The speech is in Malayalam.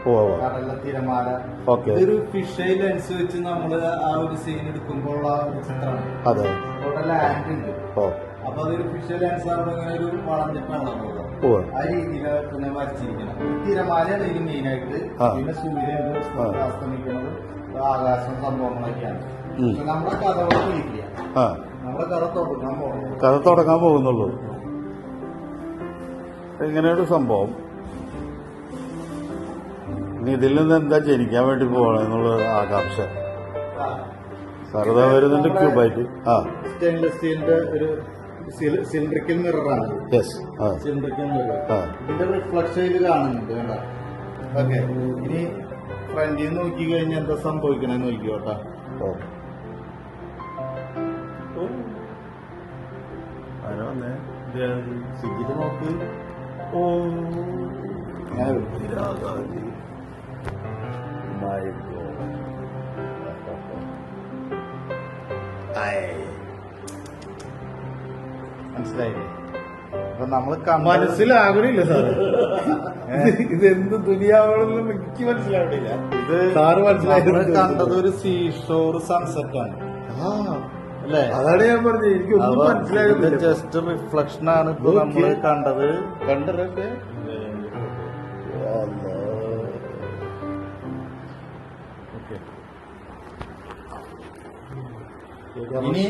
കടലിലെ തിരമാല. ഓക്കെ. ഇതൊരു ഫിഷ് ഐ ലെൻസ് വെച്ച് നമ്മള് ആ ഒരു സീൻ എടുക്കുമ്പോൾ ഉള്ള ഒരു ചിത്രമാണ്. അതെ. അവിടെ ലാൻഡ് ഉണ്ട്. ഓ. അപ്പൊ അതൊരു ഫിഷ് ഐ ലെൻസ് ആകുമ്പോൾ ഇങ്ങനെ ഒരു വളഞ്ഞിട്ടാണ് ആ രീതിയിലാണ് പിന്നെ വരച്ചിരിക്കുന്നത്. തിരമാലയാണ് ഇതിന് മെയിൻ ആയിട്ട്. പിന്നെ സൂര്യൻ അസ്തമിക്കുന്നത്, ആകാശം, സംഭവങ്ങളൊക്കെയാണ്. പക്ഷെ നമ്മുടെ കഥകളെ വിളിക്കുക, നമ്മുടെ കഥ തുടങ്ങാൻ പോകുന്നുള്ളൂ. ഇങ്ങനെയൊരു സംഭവം. ഇനി ഇതിൽ നിന്ന് എന്താ ജനിക്കാൻ വേണ്ടി പോകണം എന്നുള്ള ആകാംക്ഷ. സാറിതാ വരുന്നുണ്ട് ക്യൂബായിട്ട്. സ്റ്റെയിൻലെസ് സ്റ്റീലിന്റെ ഒരു സിലിണ്ടറിക്കൽ മിററാണ്. Cylindrical mirror. ഇതിന്റെ റിഫ്ലക്ഷൻ ഇത് കാണുന്നുണ്ട് വേണ്ട. ഓക്കെ. ഇനി ഫ്രണ്ടിൽ നിന്ന് നോക്കി കഴിഞ്ഞാൽ എന്താ സംഭവിക്കണെന്ന് നോക്കിയോട്ടാ. സ്വിഗ്ഗിയിൽ നോക്ക്. മനസ്സിലായില്ലേ? അപ്പൊ നമ്മള് മനസ്സിലാകണില്ല സാറ്. ഇത് എന്ത് ദുനിയാവെന്നും എനിക്ക് മനസ്സിലാവണില്ല. ഇത് സാറ് മനസ്സിലായി കണ്ടത് ഒരു സീഷോർ സൺസെറ്റ് ആണ് അല്ലേ? അതാണ് ഞാൻ പറഞ്ഞത്. എനിക്ക് ഒന്നും മനസ്സിലാകുന്നില്ല. ജസ്റ്റ് റിഫ്ലക്ഷൻ ആണ് ഇപ്പൊ നമ്മള് കണ്ടത്. കണ്ടതൊക്കെ ഇനി